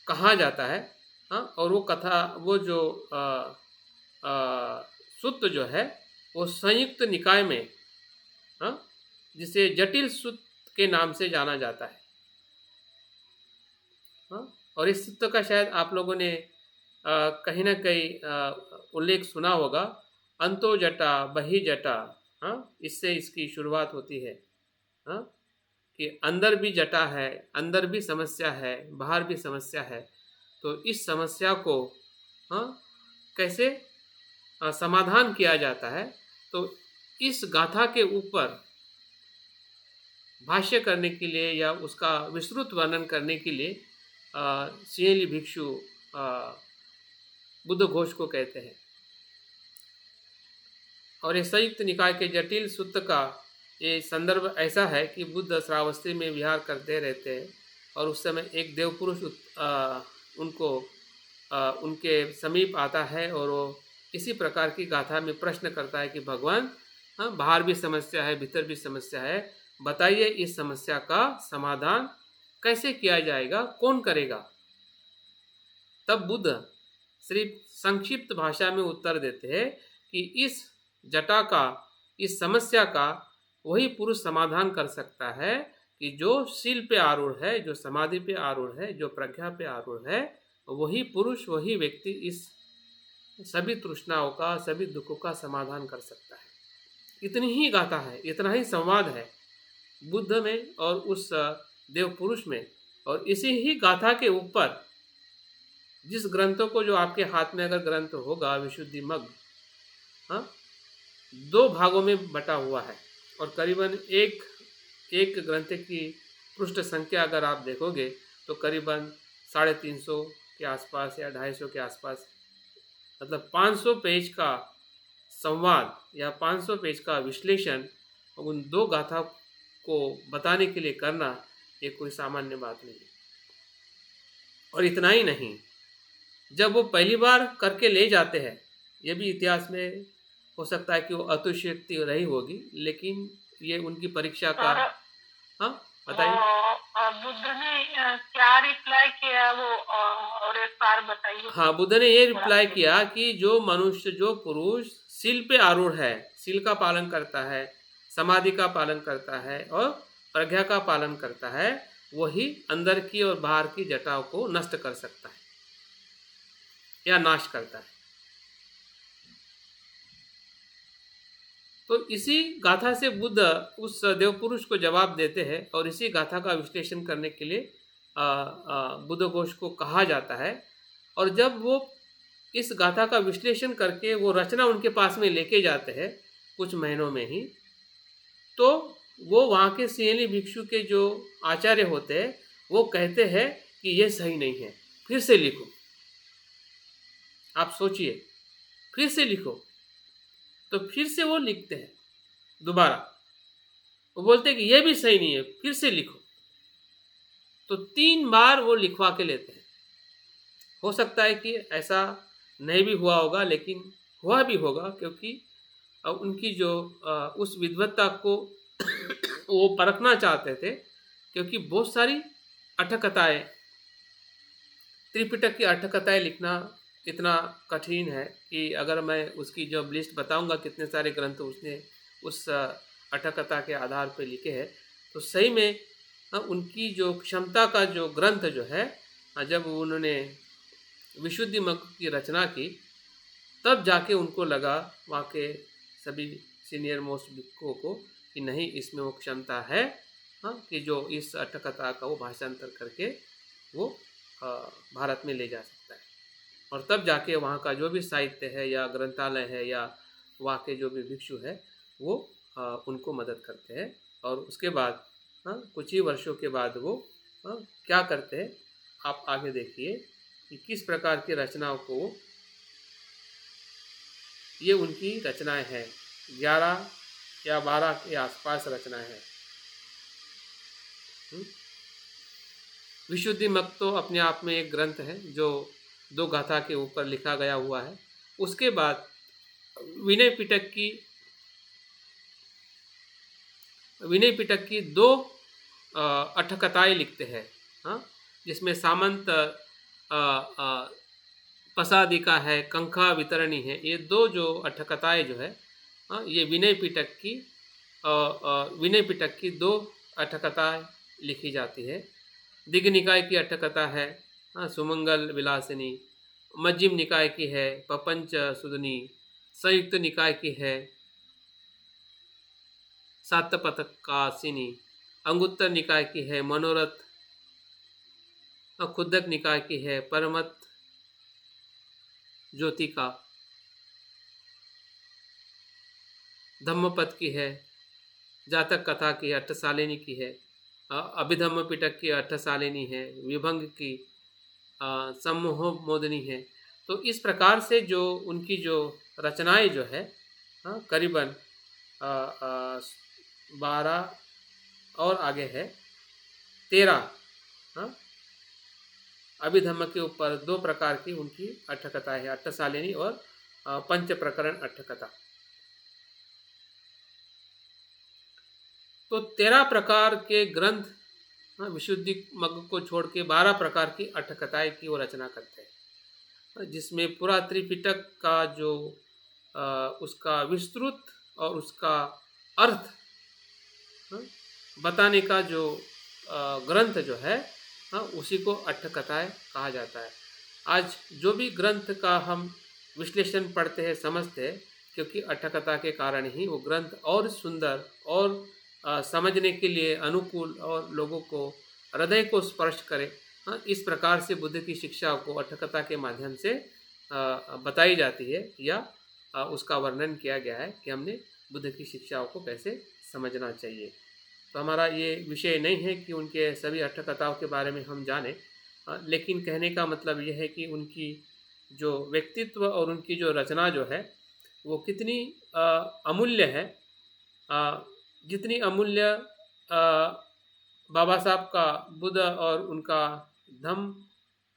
कहा जाता है। और वो कथा, वो जो सूत्र जो है वो संयुक्त निकाय में, जिसे जटिल सूत्र के नाम से जाना जाता है। और इस सूत्र का शायद आप लोगों ने कहीं ना कहीं उल्लेख सुना होगा, अंतो जटा बहि जटा, इससे इसकी शुरुआत होती है, कि अंदर भी जटा है, अंदर भी समस्या है, बाहर भी समस्या है। तो इस समस्या को कैसे समाधान किया जाता है, तो इस गाथा के ऊपर भाष्य करने के लिए या उसका विस्तृत वर्णन करने के लिए सिंहली भिक्षु बुद्धघोष को कहते हैं। और ये संयुक्त निकाय के जटिल सूत्र का ये संदर्भ ऐसा है कि बुद्ध श्रावस्ती में विहार करते रहते हैं और उस समय एक देव पुरुष उनको उनके समीप आता है और वो इसी प्रकार की गाथा में प्रश्न करता है कि भगवान, बाहर भी समस्या है, भीतर भी समस्या है, बताइए इस समस्या का समाधान कैसे किया जाएगा, कौन करेगा। तब बुद्ध सिर्फ संक्षिप्त भाषा में उत्तर देते हैं कि इस जटा का, इस समस्या का वही पुरुष समाधान कर सकता है कि जो शील पे आरूढ़ है, जो समाधि पे आरूढ़ है, जो प्रज्ञा पे आरूढ़ है, वही पुरुष, वही व्यक्ति इस सभी तृष्णाओं का, सभी दुखों का समाधान कर सकता है। इतनी ही गाथा है, इतना ही संवाद है बुद्ध में और उस देव पुरुष में। और इसी ही गाथा के ऊपर जिस ग्रंथों को, जो आपके हाथ में अगर ग्रंथ होगा विशुद्धि मग, दो भागों में बटा हुआ है और करीबन एक ग्रंथ की पृष्ठ संख्या अगर आप देखोगे तो करीबन 350 के आसपास या 250 के आसपास, मतलब 500 पेज का संवाद या 500 पेज का विश्लेषण उन दो गाथा को बताने के लिए करना ये कोई सामान्य बात नहीं। और इतना ही नहीं, जब वो पहली बार करके ले जाते हैं, ये भी इतिहास में हो सकता है कि वो अतिशयोक्ति रही होगी, लेकिन ये उनकी परीक्षा का, बताइए। बुद्ध ने क्या रिप्लाई किया वो और एक बार बताइए। हाँ, बुद्ध ने ये रिप्लाई किया कि जो मनुष्य, जो पुरुष शील पे आरूढ़ है, शील का पालन करता है, समाधि का पालन करता है और प्रज्ञा का पालन करता है, वही अंदर की और बाहर की जटाओं को नष्ट कर सकता है या नाश करता है। तो इसी गाथा से बुद्ध उस देव पुरुष को जवाब देते हैं और इसी गाथा का विश्लेषण करने के लिए बुद्ध घोष को कहा जाता है। और जब वो इस गाथा का विश्लेषण करके वो रचना उनके पास में लेके जाते हैं कुछ महीनों में ही, तो वो वहाँ के सियली भिक्षु के जो आचार्य होते हैं वो कहते हैं कि ये सही नहीं है, फिर से लिखो। आप सोचिए, फिर से लिखो। तो फिर से वो लिखते हैं दोबारा, वो बोलते हैं कि ये भी सही नहीं है, फिर से लिखो। तो 3 बार वो लिखवा के लेते हैं। हो सकता है कि ऐसा नहीं भी हुआ होगा, लेकिन हुआ भी होगा, क्योंकि उनकी जो उस विद्वत्ता को वो परखना चाहते थे, क्योंकि बहुत सारी अठकथाएं, त्रिपिटक की अठकथाएं लिखना इतना कठिन है कि अगर मैं उसकी जो लिस्ट बताऊंगा कितने सारे ग्रंथ उसने उस अठकथा के आधार पर लिखे हैं, तो सही में उनकी जो क्षमता का जो ग्रंथ जो है, जब उन्होंने विशुद्धि मग की रचना की, तब जाके उनको लगा वहाँ के सभी सीनियर मोस्ट भिक्षुओं को कि नहीं, इसमें वो क्षमता है कि जो इस अठकथा का वो भाषांतर करके वो भारत में ले जा सकता है। और तब जाके वहाँ का जो भी साहित्य है या ग्रंथालय है या वहाँ के जो भी भिक्षु है वो उनको मदद करते हैं। और उसके बाद कुछ ही वर्षों के बाद वो क्या करते हैं, आप आगे देखिए कि किस प्रकार की रचनाओं को, ये उनकी रचनाएं हैं, 11 या 12 के आसपास रचनाएं हैं। विशुद्धि मग तो अपने आप में एक ग्रंथ है जो 2 गाथा के ऊपर लिखा गया हुआ है। उसके बाद विनय पिटक की 2 अठकथाएं लिखते हैं, जिसमें सामंत पसादिका है, कंखा वितरणी है। ये 2 जो अठकथाएं जो है, ये विनय पिटक की 2 अठकथाएं लिखी जाती है। दिग्ग निकाय की अठकथा है सुमंगल विलासिनी, मज्जिम निकाय की है पपंच सुदनी, संयुक्त निकाय की है सातपथकासिनी, अंगुत्तर निकाय की है मनोरथ, खुद्दक निकाय की है परमत ज्योतिका, धम्मपद की है, जातक कथा की अट्ठसालिनी की है, अभिधम्म पिटक की अट्ठसालिनी है, विभंग की सम्मोह मोदनी है। तो इस प्रकार से जो उनकी जो रचनाएं जो है करीबन 12 और आगे है 13 अभिधम्म के ऊपर 2 प्रकार की उनकी अट्ठकथा है, अट्ठसालिनी और पंच प्रकरण अट्ठकथा। तो 13 प्रकार के ग्रंथ विशुद्धि मग को छोड़ के 12 प्रकार की अट्ठकथाएं की वो रचना करते हैं, जिसमें पूरा त्रिपिटक का जो उसका विस्तृत और उसका अर्थ बताने का जो ग्रंथ जो है उसी को अट्ठकथाएं कहा जाता है। आज जो भी ग्रंथ का हम विश्लेषण पढ़ते हैं, समझते हैं, क्योंकि अट्ठकथा के कारण ही वो ग्रंथ और सुंदर और समझने के लिए अनुकूल और लोगों को हृदय को स्पर्श करे। इस प्रकार से बुद्ध की शिक्षा को अट्ठकथा के माध्यम से बताई जाती है या उसका वर्णन किया गया है कि हमने बुद्ध की शिक्षाओं को कैसे समझना चाहिए। तो हमारा ये विषय नहीं है कि उनके सभी अट्ठकथाओं के बारे में हम जानें, लेकिन कहने का मतलब यह है कि उनकी जो व्यक्तित्व और उनकी जो रचना जो है वो कितनी अमूल्य है, जितनी अमूल्य बाबा साहब का बुद्ध और उनका धम्म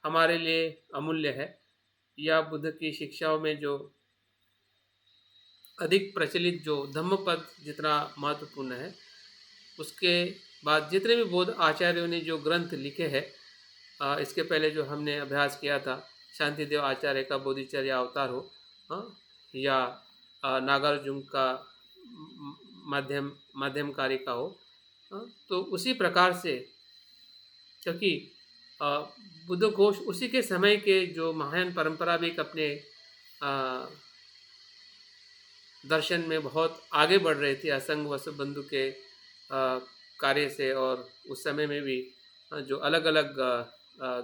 हमारे लिए अमूल्य है, या बुद्ध की शिक्षाओं में जो अधिक प्रचलित जो धम्मपद जितना महत्वपूर्ण है, उसके बाद जितने भी बौद्ध आचार्यों ने जो ग्रंथ लिखे हैं, इसके पहले जो हमने अभ्यास किया था शांतिदेव आचार्य का बोधिचर्य अवतार हो, या नागार्जुन का माध्यमकारी का हो, तो उसी प्रकार से, क्योंकि बुद्ध घोष उसी के समय के जो महान परंपरा भी एक अपने दर्शन में बहुत आगे बढ़ रही थी असंग वसुबंधु के कार्य से, और उस समय में भी जो अलग अलग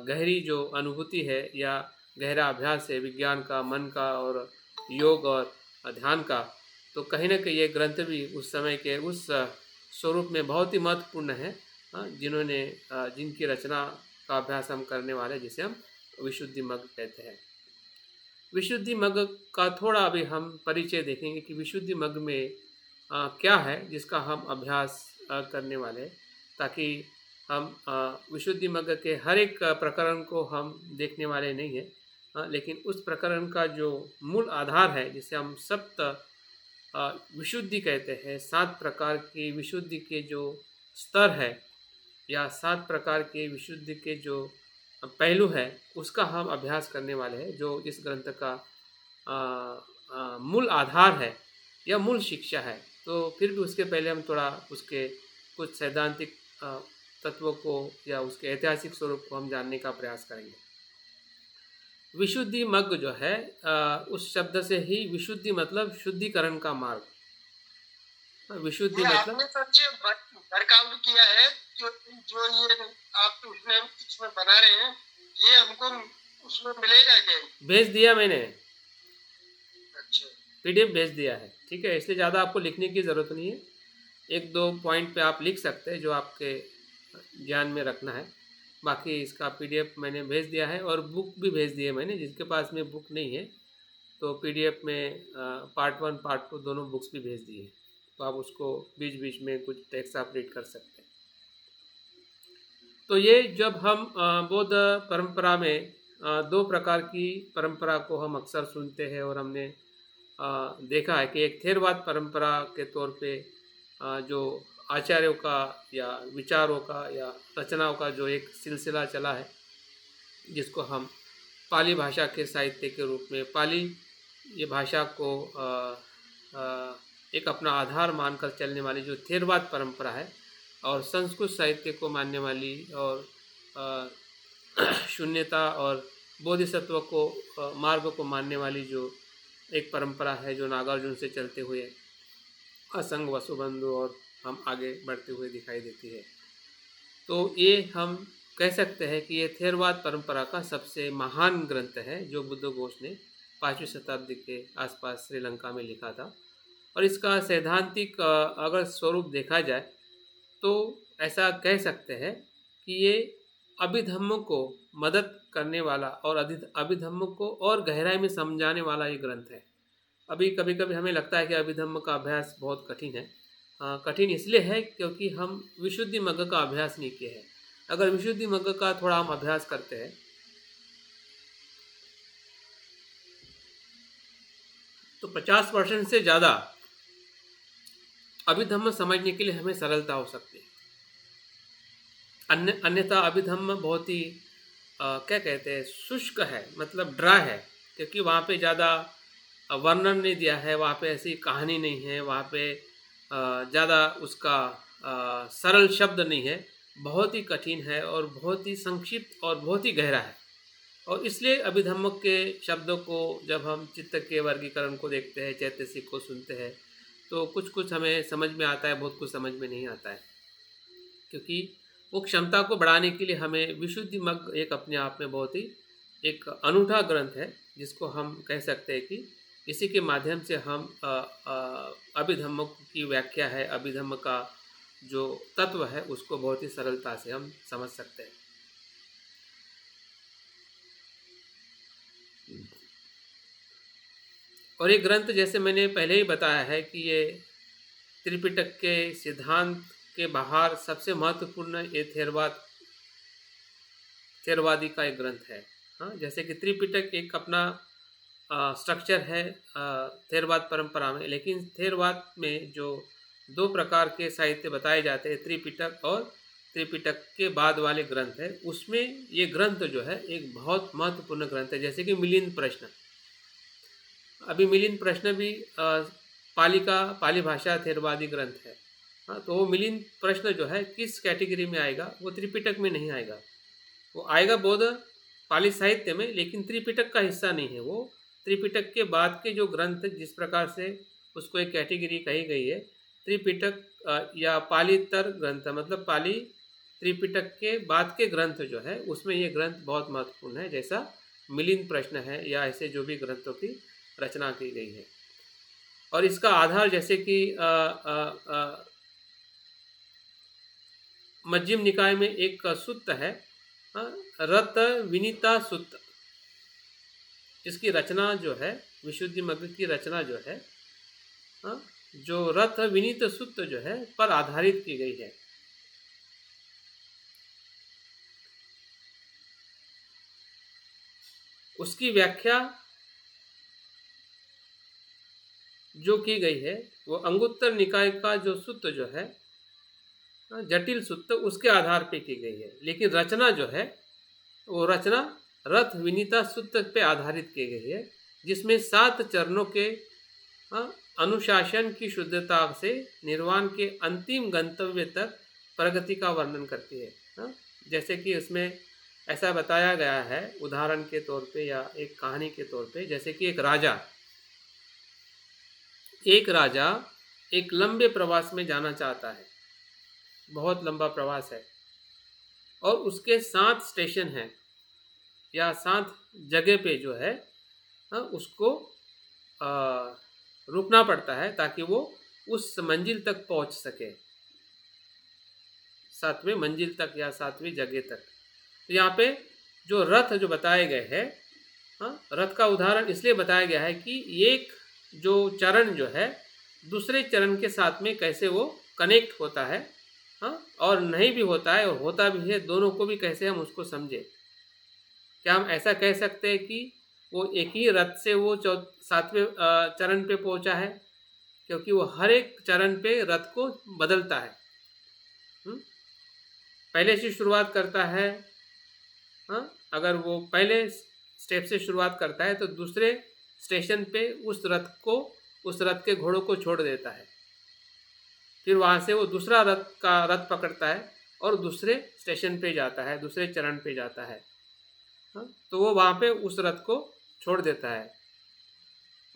गहरी जो अनुभूति है या गहरा अभ्यास है विज्ञान का, मन का और योग और ध्यान का, तो कहीं ना कहीं ये ग्रंथ भी उस समय के उस स्वरूप में बहुत ही महत्वपूर्ण है। जिन्होंने जिनकी रचना का अभ्यास हम करने वाले, जिसे हम विशुद्धि मग्ग कहते हैं। विशुद्धि मग्ग का थोड़ा अभी हम परिचय देखेंगे कि विशुद्धि मग्ग में क्या है जिसका हम अभ्यास करने वाले, ताकि हम विशुद्धि मग्ग के हर एक प्रकरण को हम देखने वाले नहीं हैं, लेकिन उस प्रकरण का जो मूल आधार है, जिसे हम सप्त विशुद्धि कहते हैं, 7 प्रकार की विशुद्धि के जो स्तर है या 7 प्रकार के विशुद्धि के जो पहलू है, उसका हम अभ्यास करने वाले हैं, जो इस ग्रंथ का मूल आधार है या मूल शिक्षा है। तो फिर भी उसके पहले हम थोड़ा उसके कुछ सैद्धांतिक तत्वों को या उसके ऐतिहासिक स्वरूप को हम जानने का प्रयास करेंगे। विशुद्धि मग्ग जो है, उस शब्द से ही विशुद्धि मतलब शुद्धिकरण का मार्ग। विशुद्धि ये मतलब आपने सबसे वर्कआउट किया है, जो जो ये आप इसमें बना रहे हैं, ये हमको उसमें मिलेगा क्या? भेज दिया मैंने, अच्छा, पीडीएफ भेज दिया है, ठीक है। इसलिए ज़्यादा आपको लिखने की ज़रूरत नहीं है, 1-2 पॉइंट पे आप लिख सकते हैं जो आपके ज्ञान में रखना है। बाकी इसका पीडीएफ मैंने भेज दिया है, और बुक भी भेज दी है मैंने। जिसके पास में बुक नहीं है तो पीडीएफ में पार्ट 1 पार्ट 2 दोनों बुक्स भी भेज दी है, तो आप उसको बीच बीच में कुछ टेक्स्ट आप रीड कर सकते हैं। तो ये जब हम बौद्ध परंपरा में 2 प्रकार की परंपरा को हम अक्सर सुनते हैं, और हमने देखा है कि एक थेरवाद परंपरा के तौर पे जो आचार्यों का या विचारों का या रचनाओं का जो एक सिलसिला चला है, जिसको हम पाली भाषा के साहित्य के रूप में, पाली ये भाषा को एक अपना आधार मानकर चलने वाली जो थेरवाद परंपरा है, और संस्कृत साहित्य को मानने वाली, और शून्यता और बोधिसत्व को मार्ग को मानने वाली जो एक परंपरा है, जो नागार्जुन से चलते हुए असंग वसुबंधु और हम आगे बढ़ते हुए दिखाई देती है। तो ये हम कह सकते हैं कि ये थेरवाद परंपरा का सबसे महान ग्रंथ है, जो बुद्धघोष ने 5वीं शताब्दी के आसपास श्रीलंका में लिखा था। और इसका सैद्धांतिक अगर स्वरूप देखा जाए तो ऐसा कह सकते हैं कि ये अभिधम्म को मदद करने वाला और अभिधम्म को और गहराई में समझाने वाला ये ग्रंथ है। अभी कभी कभी हमें लगता है कि अभिधम्म का अभ्यास बहुत कठिन है। कठिन इसलिए है क्योंकि हम विशुद्धि मग्ग का अभ्यास नहीं किए हैं। अगर विशुद्धि मग्ग का थोड़ा हम अभ्यास करते हैं तो 50% से ज़्यादा अभिधम्म समझने के लिए हमें सरलता हो सकती है। अन्यथा अभिधम्म बहुत ही क्या कहते हैं, शुष्क है, मतलब ड्राई है, क्योंकि वहाँ पे ज़्यादा वर्णन नहीं दिया है, वहाँ पे ऐसी कहानी नहीं है, वहाँ पे ज़्यादा उसका सरल शब्द नहीं है, बहुत ही कठिन है और बहुत ही संक्षिप्त और बहुत ही गहरा है। और इसलिए अभिधम्म के शब्दों को जब हम चित्त के वर्गीकरण को देखते हैं, चैतसिक को सुनते हैं, तो कुछ कुछ हमें समझ में आता है, बहुत कुछ समझ में नहीं आता है, क्योंकि वो क्षमता को बढ़ाने के लिए हमें विशुद्धि मग्ग एक अपने आप में बहुत ही एक अनूठा ग्रंथ है, जिसको हम कह सकते हैं कि इसी के माध्यम से हम अभिधम्म की व्याख्या है, अभिधम्म का जो तत्व है उसको बहुत ही सरलता से हम समझ सकते हैं। और ये ग्रंथ जैसे मैंने पहले ही बताया है कि ये त्रिपिटक के सिद्धांत के बाहर सबसे महत्वपूर्ण ये थेरवादी का एक ग्रंथ है। हाँ, जैसे कि त्रिपिटक एक अपना स्ट्रक्चर है थेरवाद परंपरा में, लेकिन थेरवाद में जो 2 प्रकार के साहित्य बताए जाते हैं, त्रिपिटक और त्रिपिटक के बाद वाले ग्रंथ है, उसमें ये ग्रंथ जो है एक बहुत महत्वपूर्ण ग्रंथ है। जैसे कि मिलिंद प्रश्न, अभी मिलिंद प्रश्न भी पाली भाषा थेरवादी ग्रंथ है। हाँ, तो वो मिलिंद प्रश्न जो है किस कैटेगरी में आएगा, वो त्रिपिटक में नहीं आएगा, वो आएगा बौद्ध पाली साहित्य में, लेकिन त्रिपिटक का हिस्सा नहीं है। वो त्रिपिटक के बाद के जो ग्रंथ जिस प्रकार से उसको एक कैटेगरी कही गई है। त्रिपिटक या पालीतर ग्रंथ, मतलब पाली त्रिपिटक के बाद के ग्रंथ जो है उसमें ये ग्रंथ बहुत महत्वपूर्ण है, जैसा मिलिंद प्रश्न है या ऐसे जो भी ग्रंथों की रचना की गई है। और इसका आधार जैसे कि मध्यम निकाय में एक सुत्त है, रत विनीता सुत्त, इसकी रचना जो है विशुद्धिमग्ग की रचना जो है, जो रथ विनीत सुत्त जो है पर आधारित की गई है। उसकी व्याख्या जो की गई है वो अंगुत्तर निकाय का जो सुत्त जो है, जटिल सुत्त, उसके आधार पे की गई है। लेकिन रचना जो है वो रचना रथ विनीता सुत्त पे आधारित की गई है, जिसमें 7 चरणों के अनुशासन की शुद्धता से निर्वाण के अंतिम गंतव्य तक प्रगति का वर्णन करती है। जैसे कि उसमें ऐसा बताया गया है उदाहरण के तौर पे या एक कहानी के तौर पे, जैसे कि एक राजा एक लंबे प्रवास में जाना चाहता है, बहुत लंबा प्रवास है, और उसके 7 स्टेशन हैं या 7 जगह पे जो है उसको रुकना पड़ता है ताकि वो उस मंजिल तक पहुंच सके, 7वें मंजिल तक या 7वीं जगह तक। तो यहाँ पे जो रथ जो बताए गए हैं, रथ का उदाहरण इसलिए बताया गया है कि एक जो चरण जो है दूसरे चरण के साथ में कैसे वो कनेक्ट होता है, और नहीं भी होता है और होता भी है, दोनों को भी कैसे हम उसको समझे। क्या हम ऐसा कह सकते हैं कि वो एक ही रथ से वो 7वें चरण पे पहुंचा है, क्योंकि वो हर एक चरण पे रथ को बदलता है। पहले से शुरुआत करता है, अगर वो पहले स्टेप से शुरुआत करता है तो दूसरे स्टेशन पे उस रथ के घोड़ों को छोड़ देता है, फिर वहाँ से वो दूसरा रथ पकड़ता है और दूसरे स्टेशन पे जाता है, दूसरे चरण पे जाता है। तो वो वहाँ पे उस रथ को छोड़ देता है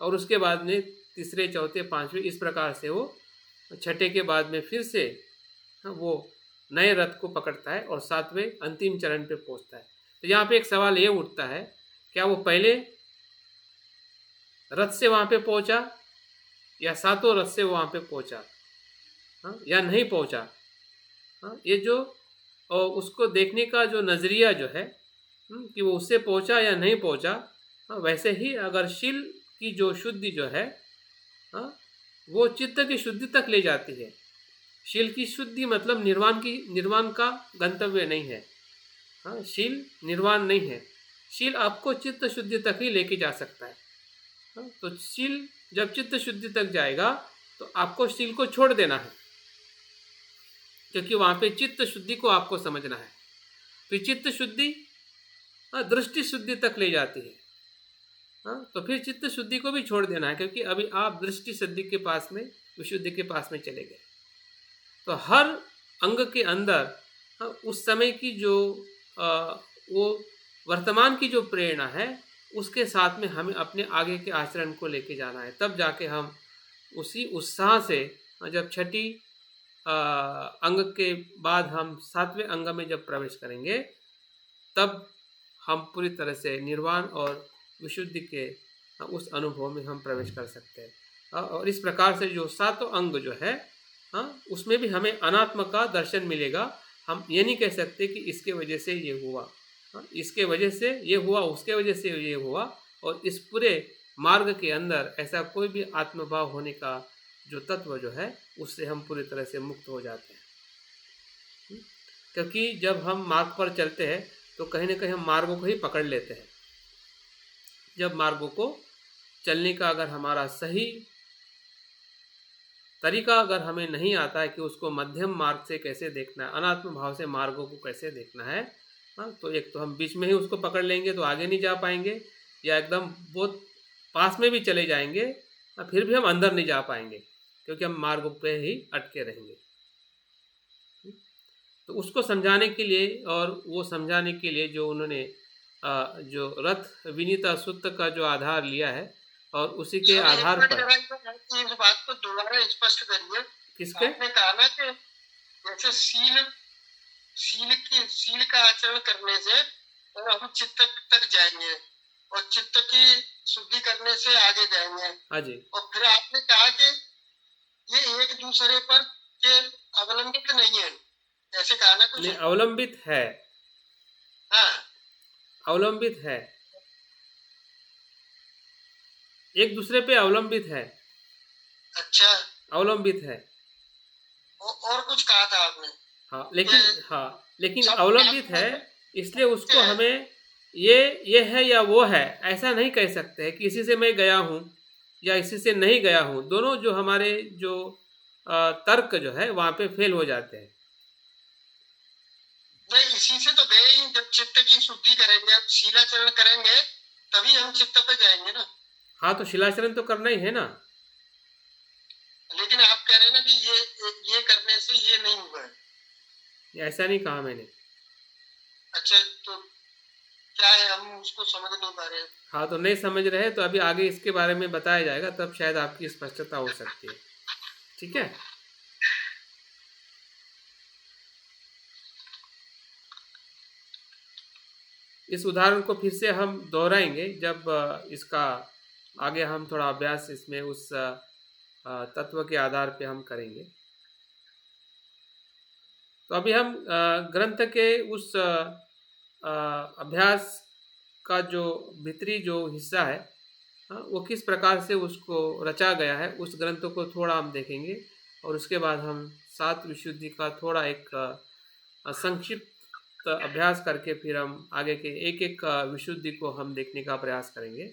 और उसके बाद में तीसरे, चौथे, 5वें, इस प्रकार से वो 6ठे के बाद में फिर से वो नए रथ को पकड़ता है और 7वें अंतिम चरण पे पहुँचता है। तो यहाँ पे एक सवाल ये उठता है, क्या वो पहले रथ से वहाँ पे पहुँचा या 7वें रथ से वहाँ पे पहुँचा, या नहीं पहुँचा? ये जो उसको देखने का जो नज़रिया जो है कि वो उससे पहुँचा या नहीं पहुँचा, वैसे ही अगर शील की जो शुद्धि जो है वो चित्त की शुद्धि तक ले जाती है। शील की शुद्धि मतलब निर्वाण का गंतव्य नहीं है, शील निर्वाण नहीं है। शील आपको चित्त शुद्धि तक ही लेके जा सकता है। तो शील जब चित्त शुद्धि तक जाएगा तो आपको शील को छोड़ देना है, क्योंकि वहाँ पे चित्त शुद्धि को आपको समझना है। तो चित्त शुद्धि दृष्टि शुद्धि तक ले जाती है, तो फिर चित्त शुद्धि को भी छोड़ देना है, क्योंकि अभी आप दृष्टि शुद्धि के पास में, विशुद्धि के पास में चले गए। तो हर अंग के अंदर उस समय की जो वो वर्तमान की जो प्रेरणा है उसके साथ में हमें अपने आगे के आचरण को लेके जाना है। तब जाके हम उसी उत्साह से, जब 6ठी अंग के बाद हम 7वें अंग में जब प्रवेश करेंगे तब हम पूरी तरह से निर्वाण और विशुद्धि के उस अनुभव में हम प्रवेश कर सकते हैं। और इस प्रकार से जो 7वां अंग जो है उसमें भी हमें अनात्म का दर्शन मिलेगा। हम ये नहीं कह सकते कि इसके वजह से ये हुआ, इसके वजह से ये हुआ, उसके वजह से ये हुआ, और इस पूरे मार्ग के अंदर ऐसा कोई भी आत्मभाव होने का जो तत्व जो है उससे हम पूरी तरह से मुक्त हो जाते हैं। क्योंकि जब हम मार्ग पर चलते हैं तो कहीं ना कहीं हम मार्गों को ही पकड़ लेते हैं। जब मार्गों को चलने का अगर हमारा सही तरीका अगर हमें नहीं आता है कि उसको मध्यम मार्ग से कैसे देखना है, अनात्म भाव से मार्गों को कैसे देखना है, तो एक तो हम बीच में ही उसको पकड़ लेंगे तो आगे नहीं जा पाएंगे, या एकदम बहुत पास में भी चले जाएंगे फिर भी हम अंदर नहीं जा पाएंगे, क्योंकि हम मार्ग पे ही अटके रहेंगे। तो उसको समझाने के लिए, और वो समझाने के लिए जो उन्होंने जो रथ विनीता सुत्त का जो आधार लिया है और उसी के आधार पर इस बात को दोबारा स्पष्ट करिए। किसके? आपने कहा ना कि जैसे सील का आचरण करने से और हम चित्त तक जाएंगे और चित्त की शुद्धि करने से आगे जाएंगे। हाँ जी। और फिर आपने कहा कि ये एक दूसरे पर के अवलंबित नहीं है, ऐसे कहा ना कुछ? नहीं, अवलंबित है। हाँ, अवलंबित है, एक दूसरे पे अवलंबित है। अच्छा। अवलंबित है। और कुछ कहा था आपने? हाँ लेकिन सब अवलंबित है, इसलिए उसको है। हमें ये है या वो है ऐसा नहीं कह सकते हैं कि इसी से मैं गया हूँ या इसी से नहीं गया हूँ। दोनों जो हमारे जो तर्क जो है वहाँ पे फेल हो जाते हैं। नहीं, इसी से तो गए ही। जब चित्त की शुद्धि करेंगे, अब शीलाचरण करेंगे, तभी हम चित्त पे जाएंगे ना। हाँ, तो शिलाचरण तो करना ही है ना। लेकिन आप कह रहे हैं ना कि ये करने से ये नहीं हुआ है। ऐसा नहीं कहा मैंने। अच्छा, तो क्या है, हम उसको समझ नहीं पा रहे हैं। हाँ, तो नहीं समझ रहे तो अभी आगे इसके बारे में बताया जाएगा, तब शायद आपकी स्पष्टता हो सकती है। ठीक है। इस उदाहरण को फिर से हम दोहराएंगे जब इसका आगे हम थोड़ा अभ्यास इसमें उस तत्व के आधार पे हम करेंगे। तो अभी हम ग्रंथ के उस अभ्यास का जो भीतरी जो हिस्सा है, वो किस प्रकार से उसको रचा गया है, उस ग्रंथ को थोड़ा हम देखेंगे और उसके बाद हम 7 विशुद्धि का थोड़ा एक संक्षिप्त अभ्यास करके फिर हम आगे के एक विशुद्धि को हम देखने का प्रयास करेंगे।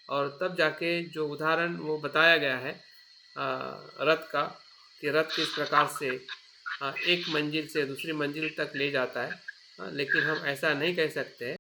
और तब जाके जो उदाहरण वो बताया गया है रथ का, कि रथ किस प्रकार से एक मंजिल से दूसरी मंजिल तक ले जाता है, लेकिन हम ऐसा नहीं कह सकते